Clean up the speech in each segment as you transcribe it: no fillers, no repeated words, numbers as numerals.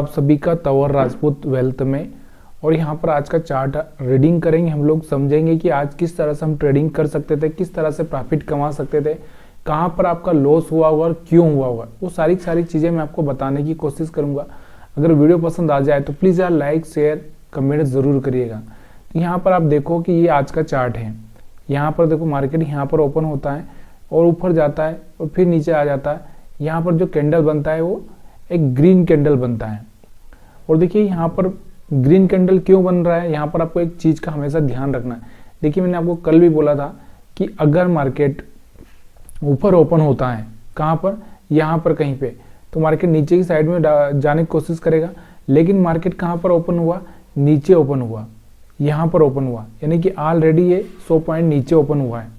आप सभी का तंवर राजपूत वेल्थ में। और यहाँ पर आज का चार्ट रीडिंग करेंगे हम लोग, समझेंगे कि आज किस तरह से हम ट्रेडिंग कर सकते थे, किस तरह से प्रॉफिट कमा सकते थे, कहाँ पर आपका लॉस हुआ होगा और क्यों हुआ होगा, वो सारी चीज़ें मैं आपको बताने की कोशिश करूँगा। अगर वीडियो पसंद आ जाए तो प्लीज़ यार लाइक शेयर कमेंट ज़रूर करिएगा। यहाँ पर आप देखो कि ये आज का चार्ट है। यहाँ पर देखो मार्केट यहाँ पर ओपन होता है और ऊपर जाता है और फिर नीचे आ जाता है। यहाँ पर जो कैंडल बनता है वो एक ग्रीन कैंडल बनता है। और देखिए यहाँ पर ग्रीन कैंडल क्यों बन रहा है, यहाँ पर आपको एक चीज़ का हमेशा ध्यान रखना है। देखिए मैंने आपको कल भी बोला था कि अगर मार्केट ऊपर ओपन होता है, कहाँ पर, यहाँ पर कहीं पे, तो मार्केट नीचे की साइड में जाने की कोशिश करेगा। लेकिन मार्केट कहाँ पर ओपन हुआ, नीचे ओपन हुआ, यहाँ पर ओपन हुआ, यानी कि ऑलरेडी ये 100 पॉइंट नीचे ओपन हुआ है।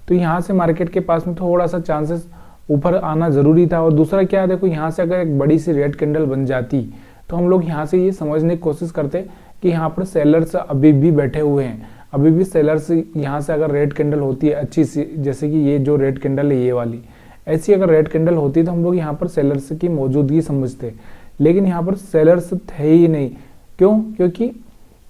तो यहाँ से मार्केट के पास में थोड़ा सा चांसेस ऊपर आना जरूरी था। और दूसरा क्या है, देखो यहाँ से अगर एक बड़ी सी रेड कैंडल बन जाती तो हम लोग यहाँ से ये समझने की कोशिश करते कि यहाँ पर सेलर्स अभी भी बैठे हुए हैं। अभी भी सेलर्स यहाँ से अगर रेड कैंडल होती है अच्छी सी, जैसे कि ये जो रेड कैंडल है ये वाली, ऐसी अगर रेड कैंडल होती तो हम लोग यहाँ पर सेलर्स की मौजूदगी समझते। लेकिन यहाँ पर सेलर्स थे ही नहीं। क्यों? क्योंकि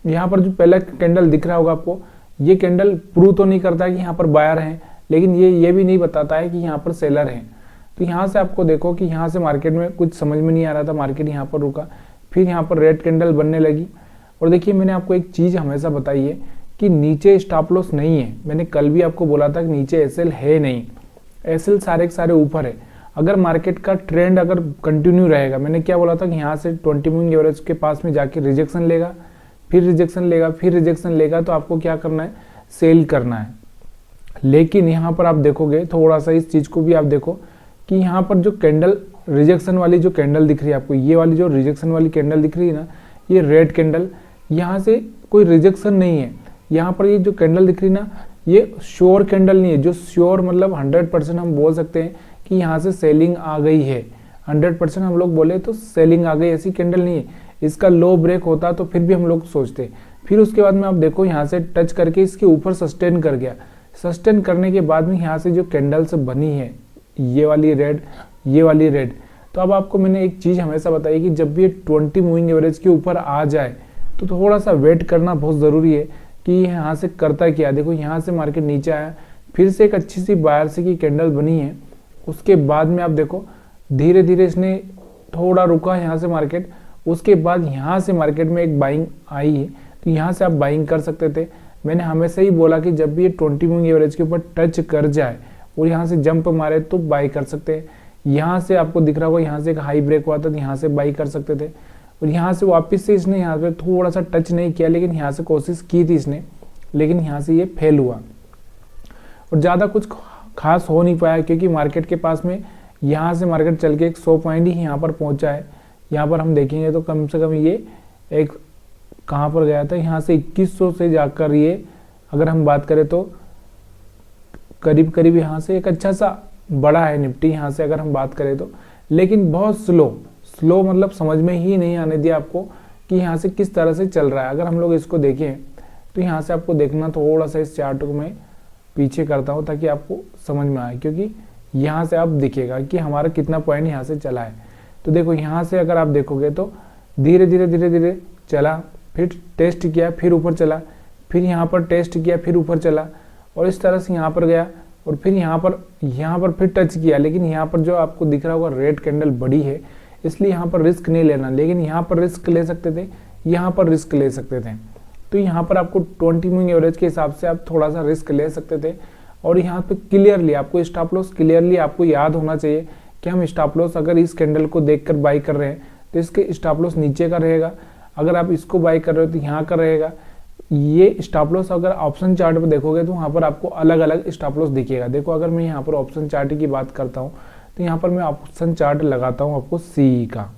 यहाँ पर जो पहला कैंडल दिख रहा होगा आपको, ये कैंडल प्रूव तो नहीं करता कि यहाँ पर बायर हैं, लेकिन ये भी नहीं बताता है कि यहाँ पर सेलर हैं। तो यहाँ से आपको देखो कि यहाँ से मार्केट में कुछ समझ में नहीं आ रहा था, मार्केट यहाँ पर रुका, फिर यहाँ पर रेड कैंडल बनने लगी। और देखिए मैंने आपको एक चीज़ हमेशा बताई है कि नीचे स्टॉप लॉस नहीं है। मैंने कल भी आपको बोला था कि नीचे एसएल है नहीं, एसएल सारे के सारे ऊपर है। अगर मार्केट का ट्रेंड अगर कंटिन्यू रहेगा, मैंने क्या बोला था कि यहाँ से 20 मूविंग एवरेज के पास में जाके रिजेक्शन लेगा, फिर रिजेक्शन लेगा, फिर रिजेक्शन लेगा, तो आपको क्या करना है, सेल करना है। लेकिन यहाँ पर आप देखोगे थोड़ा सा इस चीज़ को भी आप देखो कि यहाँ पर जो कैंडल रिजेक्शन वाली जो कैंडल दिख रही है आपको, ये वाली जो रिजेक्शन वाली कैंडल दिख रही है ना, ये रेड कैंडल, यहाँ से कोई रिजेक्शन नहीं है। यहाँ पर ये जो कैंडल दिख रही है ना, ये श्योर कैंडल नहीं है। जो श्योर मतलब 100% हम बोल सकते हैं कि यहाँ से सेलिंग आ गई है। 100% हम लोग बोले तो सेलिंग आ गई, ऐसी कैंडल नहीं है। इसका लो ब्रेक होता तो फिर भी हम लोग सोचते। फिर उसके बाद में आप देखो यहाँ से टच करके इसके ऊपर सस्टेन कर गया। सस्टेन करने के बाद में यहाँ से जो कैंडल्स बनी है, ये वाली रेड, ये वाली रेड, तो अब आपको मैंने एक चीज़ हमेशा बताई कि जब भी ये 20 मूविंग एवरेज के ऊपर आ जाए तो थोड़ा सा वेट करना बहुत ज़रूरी है कि यहाँ से करता क्या। देखो यहाँ से मार्केट नीचे आया, फिर से एक अच्छी सी बायर से की कैंडल बनी है। उसके बाद में आप देखो धीरे धीरे इसने थोड़ा रुका यहाँ से मार्केट, उसके बाद यहाँ से मार्केट में एक बाइंग आई है, तो यहाँ से आप बाइंग कर सकते थे। मैंने हमेशा ही बोला कि जब भी ये 20 मूविंग एवरेज के ऊपर टच कर जाए और यहाँ से जंप मारे तो बाई कर सकते हैं। यहाँ से आपको दिख रहा होगा यहाँ से एक हाई ब्रेक हुआ था, तो यहाँ से बाई कर सकते थे। और यहाँ से वापस से इसने यहाँ पे थोड़ा सा टच नहीं किया, लेकिन यहाँ से कोशिश की थी इसने, लेकिन यहाँ से ये फेल हुआ और ज़्यादा कुछ खास हो नहीं पाया, क्योंकि मार्केट के पास में यहाँ से मार्केट चल के एक 100 पॉइंट ही यहाँ पर पहुँचा है। यहाँ पर हम देखेंगे तो कम से कम ये एक कहाँ पर गया था, यहाँ से 2100 से जाकर ये अगर हम बात करें तो करीब करीब यहाँ से एक अच्छा सा बड़ा है निफ्टी, यहाँ से अगर हम बात करें तो। लेकिन बहुत स्लो मतलब समझ में ही नहीं आने दिया आपको कि यहाँ से किस तरह से चल रहा है। अगर हम लोग इसको देखें तो यहाँ से आपको देखना, थोड़ा सा इस चार्ट को मैं पीछे करता हूँ ताकि आपको समझ में आए, क्योंकि यहाँ से आप दिखेगा कि हमारा कितना पॉइंट यहाँ से चला है। तो देखो यहाँ से अगर आप देखोगे तो धीरे धीरे चला, फिर टेस्ट किया, फिर ऊपर चला, फिर यहाँ पर टेस्ट किया, फिर ऊपर चला, और इस तरह से यहाँ पर गया, और फिर यहाँ पर फिर टच किया। लेकिन यहाँ पर जो आपको दिख रहा होगा रेड कैंडल बड़ी है, इसलिए यहाँ पर रिस्क नहीं लेना। लेकिन यहाँ पर रिस्क ले सकते थे, यहाँ पर रिस्क ले सकते थे। तो यहाँ पर आपको 20 मूविंग एवरेज के हिसाब से आप थोड़ा सा रिस्क ले सकते थे। और यहाँ पे क्लियरली आपको स्टॉप लॉस क्लियरली आपको याद होना चाहिए कि हम स्टॉप लॉस अगर इस कैंडल को देखकर बाई कर रहे हैं तो इसके स्टॉप लॉस नीचे का रहेगा। अगर आप इसको बाई कर रहे हो तो यहाँ का रहेगा। ये स्टॉप लॉस अगर ऑप्शन चार्ट पे देखोगे तो वहाँ पर आपको अलग अलग स्टॉप लॉस दिखेगा। देखो अगर मैं यहाँ पर ऑप्शन चार्ट की बात करता हूँ तो यहाँ पर मैं ऑप्शन चार्ट लगाता हूँ आपको सी का।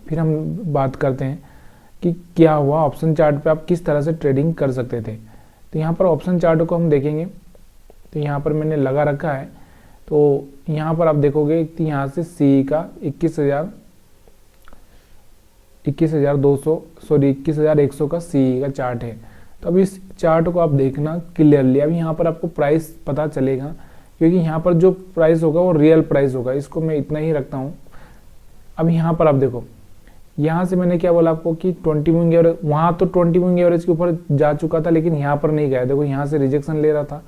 फिर हम बात करते हैं कि क्या हुआ ऑप्शन चार्ट पे आप किस तरह से ट्रेडिंग कर सकते थे। तो यहाँ पर ऑप्शन चार्ट को हम देखेंगे तो यहाँ पर मैंने लगा रखा है। तो यहाँ पर आप देखोगे कि यहाँ से सी का 21,100 का सी का चार्ट है। तो अब इस चार्ट को आप देखना क्लियरली। अब यहाँ पर आपको प्राइस पता चलेगा, क्योंकि यहाँ पर जो प्राइस होगा वो रियल प्राइस होगा। इसको मैं इतना ही रखता हूँ। अब यहाँ पर आप देखो यहाँ से मैंने क्या बोला आपको कि 20 मूविंग एवरेज, वहाँ तो 20 मूविंग एवरेज के ऊपर जा चुका था, लेकिन यहाँ पर नहीं गया। देखो यहाँ से रिजेक्शन ले रहा था,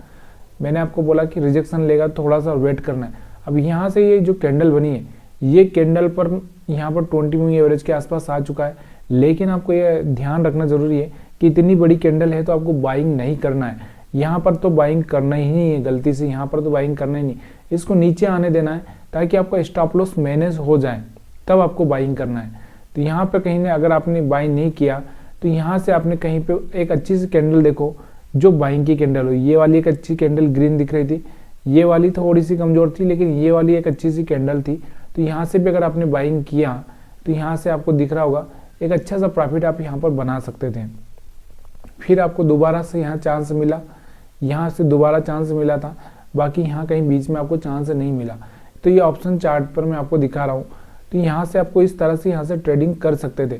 मैंने आपको बोला कि रिजेक्शन लेगा, थोड़ा सा वेट करना है। अब यहाँ से ये जो कैंडल बनी है, ये कैंडल पर यहाँ पर 20 मूविंग एवरेज के आसपास आ चुका है, लेकिन आपको ये ध्यान रखना जरूरी है कि इतनी बड़ी कैंडल है तो आपको बाइंग नहीं करना है। यहाँ पर तो बाइंग करना ही नहीं है, गलती से यहाँ पर तो बाइंग करना ही नहीं, इसको नीचे आने देना है ताकि आपका स्टॉप लॉस मैनेज हो जाए, तब आपको बाइंग करना है। तो यहाँ पे कहीं ने अगर आपने बाइंग नहीं किया तो यहाँ से आपने कहीं पे एक अच्छी सी कैंडल देखो जो बाइंग की कैंडल हो। ये वाली एक अच्छी कैंडल ग्रीन दिख रही थी, ये वाली थोड़ी सी कमजोर थी, लेकिन ये वाली एक अच्छी सी कैंडल थी। तो यहाँ से भी अगर आपने बाइंग किया तो यहाँ से आपको दिख रहा होगा एक अच्छा सा प्रॉफिट आप यहाँ पर बना सकते थे। फिर आपको दोबारा से यहाँ चांस मिला, यहाँ से दोबारा चांस मिला था, बाकी यहाँ कहीं बीच में आपको चांस नहीं मिला। तो ये ऑप्शन चार्ट पर मैं आपको दिखा रहा हूँ। तो यहाँ से आपको इस तरह से यहाँ से ट्रेडिंग कर सकते थे।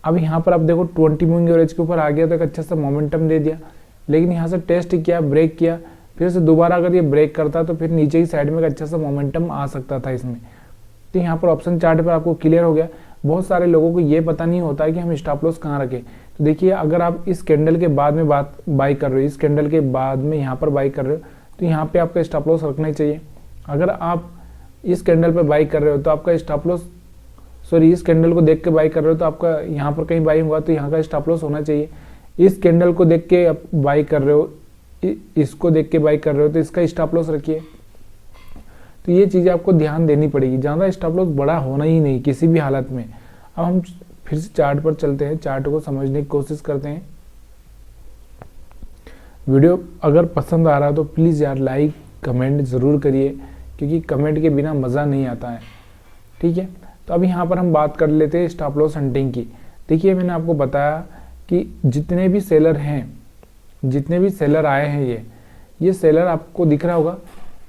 अब यहाँ पर आप देखो 20 मूविंग एवरेज के ऊपर आ गया तो एक अच्छा सा मोमेंटम दे दिया, लेकिन यहाँ से टेस्ट किया, ब्रेक किया, फिर से दोबारा अगर ये ब्रेक करता तो फिर नीचे की साइड में एक अच्छा सा मोमेंटम आ सकता था इसमें। तो यहाँ पर ऑप्शन चार्ट पर आपको क्लियर हो गया। बहुत सारे लोगों को ये पता नहीं होता है कि हम स्टॉप लॉस कहाँ रखें। तो देखिए अगर आप इस कैंडल के बाद में बाई कर रहे हो, इस कैंडल के बाद में यहाँ पर बाई कर रहे हो, तो यहाँ पे आपका स्टॉप लॉस रखना ही चाहिए। अगर आप इस कैंडल पे बाई कर रहे हो तो आपका स्टॉप लॉस, सॉरी इस कैंडल को देख के बाई कर रहे हो तो आपका यहाँ पर कहीं बाई होगा तो यहाँ का स्टॉप लॉस होना चाहिए। इस कैंडल को देख के आप बाई कर रहे हो, इसको देख के बाई कर रहे हो तो इसका स्टॉप लॉस रखिए। तो ये चीज़ें आपको ध्यान देनी पड़ेगी, ज़्यादा स्टॉप लॉस बड़ा होना ही नहीं किसी भी हालत में। अब हम फिर से चार्ट पर चलते हैं, चार्ट को समझने की कोशिश करते हैं। वीडियो अगर पसंद आ रहा है तो प्लीज़ यार लाइक कमेंट ज़रूर करिए, क्योंकि कमेंट के बिना मज़ा नहीं आता है, ठीक है। तो अब यहाँ पर हम बात कर लेते हैं स्टॉप लॉस हंटिंग की। देखिए मैंने आपको बताया कि जितने भी सेलर हैं, जितने भी सेलर आए हैं, ये सेलर आपको दिख रहा होगा,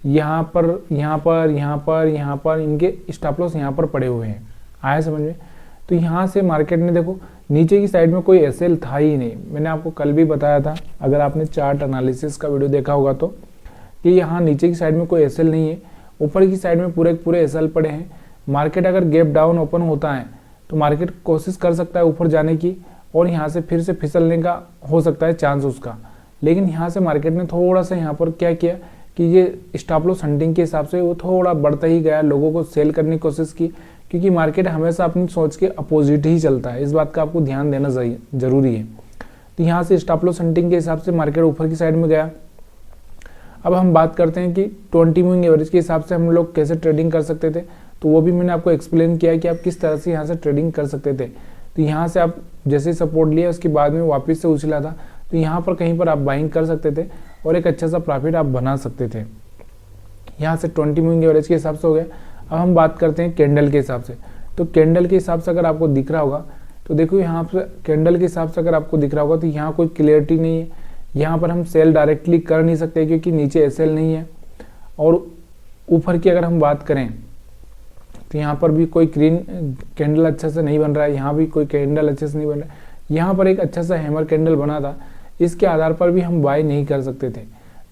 यहाँ पर यहाँ पर यहाँ पर यहाँ पर इनके स्टॉप लॉस यहाँ पर पड़े हुए हैं, आया समझ में। तो यहाँ से मार्केट ने देखो नीचे की साइड में कोई एसएल था ही नहीं। मैंने आपको कल भी बताया था, अगर आपने चार्ट एनालिसिस का वीडियो देखा होगा तो, कि यहाँ नीचे की साइड में कोई एसएल नहीं है, ऊपर की साइड में पूरे पूरे एसएल पड़े हैं। मार्केट अगर गैप डाउन ओपन होता है तो मार्केट कोशिश कर सकता है ऊपर जाने की, और यहाँ से फिर से फिसलने का हो सकता है चांस उसका। लेकिन यहाँ से मार्केट ने थोड़ा सा यहाँ पर क्या किया कि ये स्टॉप लॉस हंटिंग के हिसाब से वो थोड़ा बढ़ता ही गया, लोगों को सेल करने की कोशिश की, क्योंकि मार्केट हमेशा अपनी सोच के अपोजिट ही चलता है। इस बात का आपको ध्यान देना जरूरी है। तो यहाँ से स्टॉप लॉस हंटिंग के हिसाब से मार्केट ऊपर की साइड में गया। अब हम बात करते हैं कि 20 मूविंग एवरेज के हिसाब से हम लोग कैसे ट्रेडिंग कर सकते थे, तो वो भी मैंने आपको एक्सप्लेन किया कि आप किस तरह से यहाँ से ट्रेडिंग कर सकते थे। तो यहाँ से आप जैसे सपोर्ट लिया उसके बाद में वापस से उछला था, तो यहाँ पर कहीं पर आप बाइंग कर सकते थे और एक अच्छा सा प्रॉफिट आप बना सकते थे। यहाँ से 20 मूविंग एवरेज के हिसाब से हो गया। अब हम बात करते हैं कैंडल के हिसाब से। तो कैंडल के हिसाब से अगर आपको दिख रहा होगा तो देखो यहाँ पर कैंडल के हिसाब से अगर आपको दिख रहा होगा तो यहाँ कोई क्लियरिटी नहीं है। यहाँ पर हम सेल डायरेक्टली कर नहीं सकते क्योंकि नीचे एसएल नहीं है। और ऊपर की अगर हम बात करें तो यहाँ पर भी कोई ग्रीन कैंडल अच्छा से नहीं बन रहा है, यहाँ भी कोई कैंडल अच्छे से नहीं बन रहा है। यहाँ पर एक अच्छा सा हैमर कैंडल बना था, इसके आधार पर भी हम बाय नहीं कर सकते थे।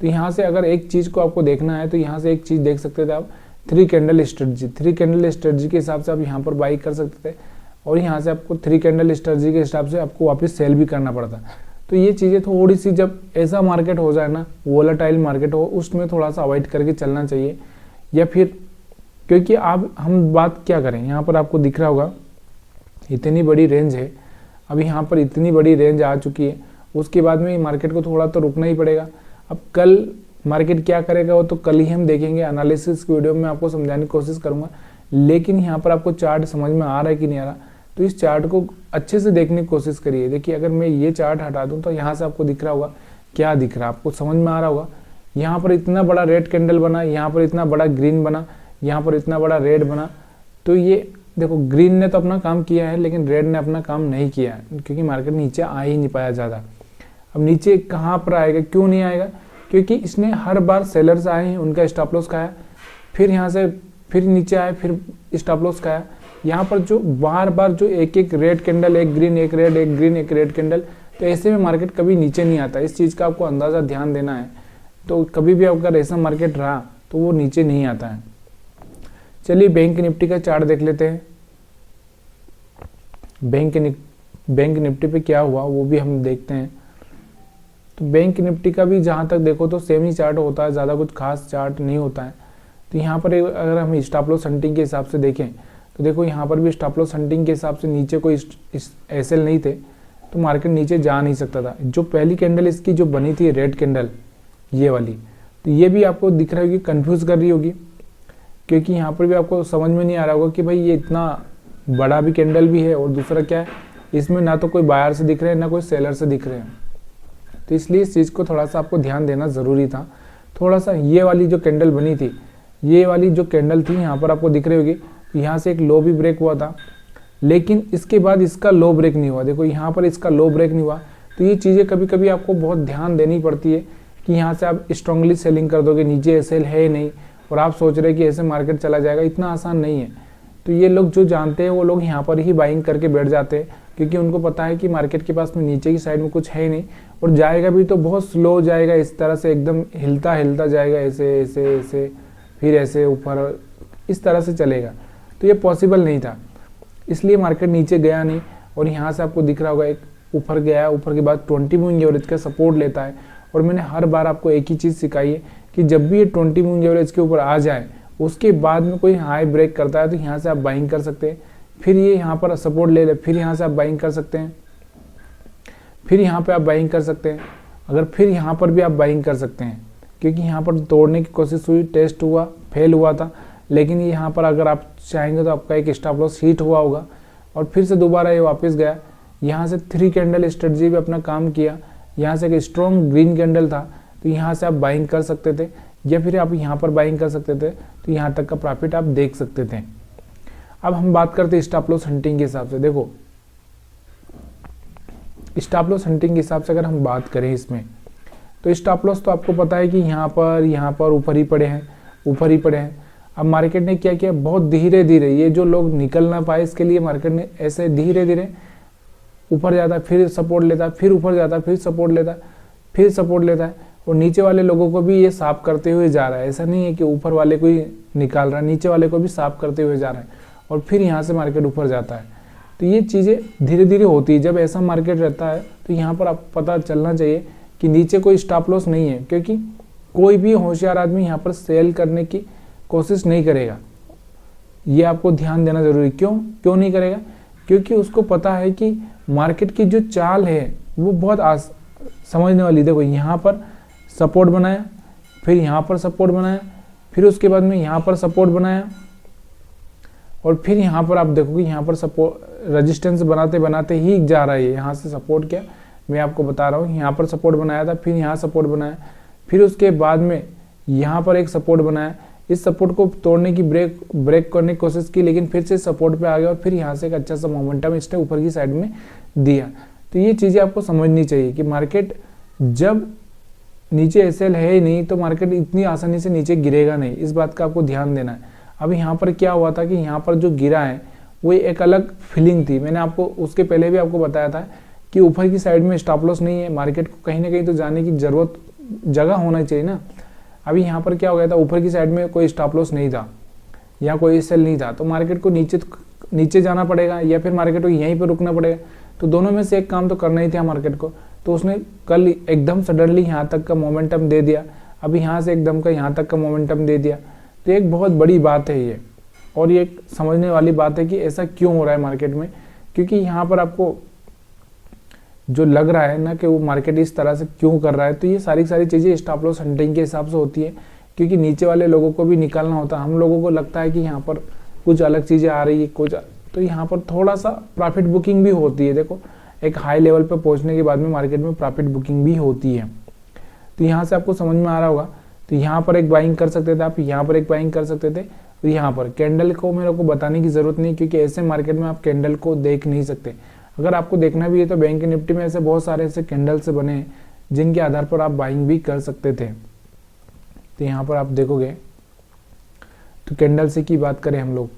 तो यहाँ से अगर एक चीज़ को आपको देखना है तो यहाँ से एक चीज़ देख सकते थे आप, 3 कैंडल स्ट्रेटजी। 3 कैंडल स्ट्रेटजी के हिसाब से आप यहाँ पर बाई कर सकते थे, और यहाँ से आपको 3 कैंडल स्ट्रेटजी के हिसाब से आपको वापस सेल भी करना पड़ता। तो ये चीज़ें थोड़ी सी, जब ऐसा मार्केट हो जाए ना, वोलेटाइल मार्केट हो, उसमें थोड़ा सा अवॉइड करके चलना चाहिए। या फिर क्योंकि आप हम बात क्या करें, यहाँ पर आपको दिख रहा होगा इतनी बड़ी रेंज है, अभी यहाँ पर इतनी बड़ी रेंज आ चुकी है, उसके बाद में मार्केट को थोड़ा तो रुकना ही पड़ेगा। अब कल मार्केट क्या करेगा वो तो कल ही हम देखेंगे, एनालिसिस की वीडियो में आपको समझाने की कोशिश करूंगा। लेकिन यहाँ पर आपको चार्ट समझ में आ रहा है कि नहीं आ रहा, तो इस चार्ट को अच्छे से देखने की कोशिश करिए। देखिए अगर मैं ये चार्ट हटा दूं तो यहाँ से आपको दिख रहा होगा, क्या दिख रहा है आपको समझ में आ रहा होगा। यहाँ पर इतना बड़ा रेड कैंडल बना, यहाँ पर इतना बड़ा ग्रीन बना, यहाँ पर इतना बड़ा रेड बना। तो ये देखो ग्रीन ने तो अपना काम किया है, लेकिन रेड ने अपना काम नहीं किया है, क्योंकि मार्केट नीचे आ ही नहीं पाया ज़्यादा। अब नीचे कहाँ पर आएगा, क्यों नहीं आएगा, क्योंकि इसने हर बार सेलर्स आए हैं, उनका स्टॉप लॉस खाया, फिर यहाँ से फिर नीचे आए, फिर स्टॉप लॉस खाया। यहाँ पर जो बार बार जो एक एक रेड कैंडल, एक ग्रीन एक रेड, एक ग्रीन एक रेड कैंडल, तो ऐसे में मार्केट कभी नीचे नहीं आता। इस चीज़ का आपको अंदाज़ा ध्यान देना है। तो कभी भी अगर ऐसा मार्केट रहा तो वो नीचे नहीं आता है। चलिए बैंक निफ्टी का चार्ट देख लेते हैं। बैंक निफ्टी पे क्या हुआ वो भी हम देखते हैं। तो बैंक निफ्टी का भी जहाँ तक देखो तो सेम ही चार्ट होता है, ज़्यादा कुछ खास चार्ट नहीं होता है। तो यहाँ पर अगर हम स्टॉप लॉस हंटिंग के हिसाब से देखें तो देखो यहाँ पर भी स्टॉप लॉस हंटिंग के हिसाब से नीचे कोई एसएल नहीं थे, तो मार्केट नीचे जा नहीं सकता था। जो पहली कैंडल इसकी जो बनी थी रेड कैंडल ये वाली, तो ये भी आपको दिख रही होगी, कंफ्यूज कर रही होगी, क्योंकि यहाँ पर भी आपको समझ में नहीं आ रहा होगा कि भाई ये इतना बड़ा भी कैंडल भी है और दूसरा क्या है, इसमें ना तो कोई बायर से दिख रहे हैं ना कोई सेलर से दिख रहे हैं। तो इसलिए इस चीज़ को थोड़ा सा आपको ध्यान देना ज़रूरी था। थोड़ा सा ये वाली जो कैंडल बनी थी, ये वाली जो कैंडल थी यहाँ पर आपको दिख रही होगी, यहाँ से एक लो भी ब्रेक हुआ था, लेकिन इसके बाद इसका लो ब्रेक नहीं हुआ। देखो यहाँ पर इसका लो ब्रेक नहीं हुआ। तो ये चीज़ें कभी कभी आपको बहुत ध्यान देनी पड़ती है कि यहाँ से आप स्ट्रांगली सेलिंग कर दोगे, नीचे एसएल है ही नहीं और आप सोच रहे कि ऐसे मार्केट चला जाएगा, इतना आसान नहीं है। तो ये लोग जो जानते हैं वो लोग यहाँ पर ही बाइंग करके बैठ जाते हैं, क्योंकि उनको पता है कि मार्केट के पास में नीचे की साइड में कुछ है ही नहीं और जाएगा भी तो बहुत स्लो जाएगा, इस तरह से एकदम हिलता हिलता जाएगा, ऐसे ऐसे ऐसे फिर ऐसे ऊपर, इस तरह से चलेगा। तो ये पॉसिबल नहीं था, इसलिए मार्केट नीचे गया नहीं। और यहाँ से आपको दिख रहा होगा एक ऊपर गया, ऊपर के बाद 20 मूविंग एवरेज का सपोर्ट लेता है। और मैंने हर बार आपको एक ही चीज़ सिखाई है कि जब भी ये 20 मूविंग एवरेज के ऊपर आ जाए उसके बाद में कोई हाई ब्रेक करता है तो यहाँ से आप बाइंग कर सकते हैं। फिर ये यहाँ पर सपोर्ट ले ले, फिर यहाँ से आप बाइंग कर सकते हैं, फिर यहाँ पे आप बाइंग कर सकते हैं, अगर फिर यहाँ पर भी आप बाइंग कर सकते हैं, क्योंकि यहाँ पर तोड़ने की कोशिश हुई, टेस्ट हुआ, फेल हुआ था। लेकिन यहाँ पर अगर आप चाहेंगे तो आपका एक स्टॉप लॉस हिट हुआ होगा और फिर से दोबारा ये वापस गया। यहाँ से 3 कैंडल स्ट्रेटजी भी अपना काम किया, यहाँ से एक स्ट्रॉन्ग ग्रीन कैंडल था, तो यहाँ से आप बाइंग कर सकते थे या फिर आप यहाँ पर बाइंग कर सकते थे, तो यहाँ तक का प्रॉफिट आप देख सकते थे। अब हम बात करते हैं स्टॉप लॉस हंटिंग के हिसाब से। देखो स्टॉप लॉस हंटिंग के हिसाब से अगर हम बात करें इसमें, तो स्टॉप लॉस तो आपको पता है कि यहाँ पर ऊपर ही पड़े हैं, ऊपर ही पड़े हैं। अब मार्केट ने क्या किया, बहुत धीरे धीरे, ये जो लोग निकल ना पाए इसके लिए मार्केट ने ऐसे धीरे धीरे ऊपर जाता, फिर सपोर्ट लेता, फिर ऊपर जाता, फिर सपोर्ट लेता, फिर सपोर्ट लेता है और नीचे वाले लोगों को भी ये साफ करते हुए जा रहा है। ऐसा नहीं है कि ऊपर वाले को ही निकाल रहा है, नीचे वाले को भी साफ करते हुए जा रहा है और फिर यहाँ से मार्केट ऊपर जाता है। तो ये चीज़ें धीरे धीरे होती है। जब ऐसा मार्केट रहता है तो यहाँ पर आप पता चलना चाहिए कि नीचे कोई स्टॉप लॉस नहीं है, क्योंकि कोई भी होशियार आदमी यहाँ पर सेल करने की कोशिश नहीं करेगा। ये आपको ध्यान देना जरूरी। क्यों नहीं करेगा? क्योंकि उसको पता है कि मार्केट की जो चाल है वो बहुत समझने वाली। देखो यहाँ पर सपोर्ट बनाया, फिर यहाँ पर सपोर्ट बनाया, फिर उसके बाद में यहाँ पर सपोर्ट बनाया और फिर यहाँ पर आप देखोगे यहाँ पर सपोर्ट रेजिस्टेंस बनाते बनाते ही जा रहा है। यहाँ से सपोर्ट क्या मैं आपको बता रहा हूँ, यहाँ पर सपोर्ट बनाया था, फिर यहाँ सपोर्ट बनाया, फिर उसके बाद में यहाँ पर एक सपोर्ट बनाया। इस सपोर्ट को तोड़ने की ब्रेक करने की कोशिश की, लेकिन फिर से सपोर्ट पे आ गया और फिर यहाँ से एक अच्छा सा मोमेंटम इसने ऊपर की साइड में दिया। तो ये चीज़ें आपको समझनी चाहिए कि मार्केट जब नीचे एसएल है ही नहीं तो मार्केट इतनी आसानी से नीचे गिरेगा नहीं, इस बात का आपको ध्यान देना है। अब यहाँ पर क्या हुआ था कि यहाँ पर जो गिरा है वो एक अलग फीलिंग थी। मैंने आपको उसके पहले भी आपको बताया था कि ऊपर की साइड में स्टॉप लॉस नहीं है, मार्केट को कहीं ना कहीं तो जाने की जगह होना चाहिए ना। अभी यहाँ पर क्या हो गया था, ऊपर की साइड में कोई स्टॉप लॉस नहीं था या कोई सेल नहीं था, तो मार्केट को नीचे जाना पड़ेगा या फिर मार्केट को यहीं पर रुकना पड़ेगा। तो दोनों में से एक काम तो करना ही था मार्केट को। तो उसने कल एकदम सडनली यहाँ तक का मोमेंटम दे दिया, अभी यहाँ से एकदम का यहाँ तक का मोमेंटम दे दिया। तो एक बहुत बड़ी बात है ये, और ये समझने वाली बात है कि ऐसा क्यों हो रहा है मार्केट में। क्योंकि यहाँ पर आपको जो लग रहा है ना कि वो मार्केट इस तरह से क्यों कर रहा है, तो ये सारी चीज़ें स्टॉप लॉस हंटिंग के हिसाब से होती है। क्योंकि नीचे वाले लोगों को भी निकालना होता है, हम लोगों को लगता है कि यहाँ पर कुछ अलग चीज़ें आ रही है कुछ, तो यहाँ पर थोड़ा सा प्रॉफिट बुकिंग भी होती है। देखो एक हाई लेवल पे पहुँचने के बाद में मार्केट में प्रॉफिट बुकिंग भी होती है। तो यहाँ से आपको समझ में आ रहा होगा। तो यहाँ पर एक बाइंग कर सकते थे आप, यहाँ पर एक बाइंग कर सकते थे, तो यहाँ पर कैंडल को मेरे को बताने की ज़रूरत नहीं, क्योंकि ऐसे मार्केट में आप कैंडल को देख नहीं सकते। अगर आपको देखना भी है तो बैंक निफ्टी में ऐसे बहुत सारे ऐसे कैंडल से बने हैं जिनके आधार पर आप बाइंग भी कर सकते थे। तो यहाँ पर आप देखोगे तो कैंडल से की बात करें हम लोग,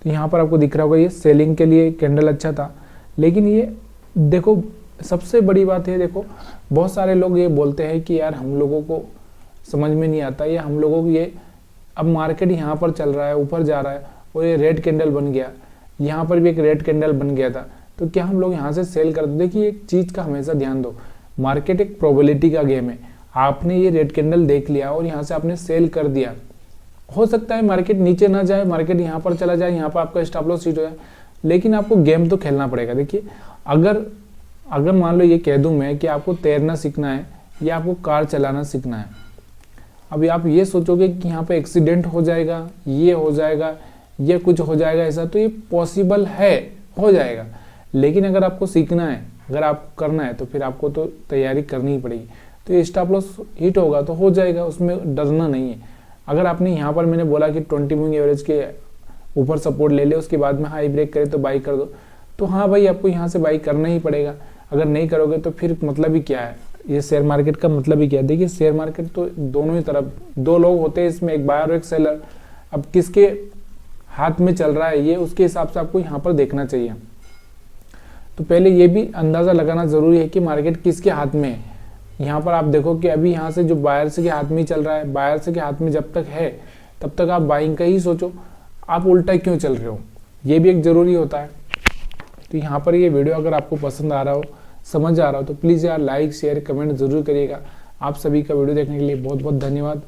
तो यहाँ पर आपको दिख रहा होगा ये सेलिंग के लिए कैंडल अच्छा था। लेकिन ये देखो सबसे बड़ी बात है, देखो बहुत सारे लोग ये बोलते हैं कि यार हम लोगों को समझ में नहीं आता, ये हम लोगों को ये अब मार्केट यहाँ पर चल रहा है, ऊपर जा रहा है और ये रेड कैंडल बन गया, यहाँ पर भी एक रेड कैंडल बन गया था, तो क्या हम लोग यहाँ से सेल कर दो? देखिए एक चीज़ का हमेशा ध्यान दो, मार्केट एक प्रोबेबिलिटी का गेम है। आपने ये रेड कैंडल देख लिया और यहाँ से आपने सेल कर दिया, हो सकता है मार्केट नीचे ना जाए, मार्केट यहाँ पर चला जाए, यहाँ पर आपका स्टॉप लॉस हिट हो जाए, लेकिन आपको गेम तो खेलना पड़ेगा। देखिए अगर मान लो ये कह दूं मैं कि आपको तैरना सीखना है या आपको कार चलाना सीखना है, अभी आप ये सोचोगे कि यहाँ पे एक्सीडेंट हो जाएगा, ये हो जाएगा, ये कुछ हो जाएगा ऐसा, तो ये पॉसिबल है, हो जाएगा। लेकिन अगर आपको सीखना है, अगर आप करना है, तो फिर आपको तो तैयारी करनी ही पड़ेगी। तो ये स्टॉप लॉस हिट होगा तो हो जाएगा, उसमें डरना नहीं है। अगर आपने यहाँ पर मैंने बोला कि 20 मूविंग एवरेज के ऊपर सपोर्ट ले ले, उसके बाद में हाई ब्रेक करे तो बाई कर दो, तो हाँ भाई आपको यहाँ से बाई करना ही पड़ेगा। अगर नहीं करोगे तो फिर मतलब ही क्या है, ये शेयर मार्केट का मतलब ही क्या है? देखिए शेयर मार्केट तो दोनों ही तरफ दो लोग होते हैं, इसमें एक बायर और एक सेलर। अब किसके हाथ में चल रहा है ये, उसके हिसाब से आपको यहाँ पर देखना चाहिए। तो पहले ये भी अंदाज़ा लगाना ज़रूरी है कि मार्केट किसके हाथ में है। यहाँ पर आप देखो कि अभी यहाँ से जो बायर्स के हाथ में ही चल रहा है, बायर्स के हाथ में जब तक है तब तक आप बाइंग का ही सोचो, आप उल्टा क्यों चल रहे हो, ये भी एक ज़रूरी होता है। तो यहाँ पर ये वीडियो अगर आपको पसंद आ रहा हो, समझ आ रहा हो, तो प्लीज़ यार लाइक शेयर कमेंट ज़रूर करिएगा। आप सभी का वीडियो देखने के लिए बहुत बहुत धन्यवाद।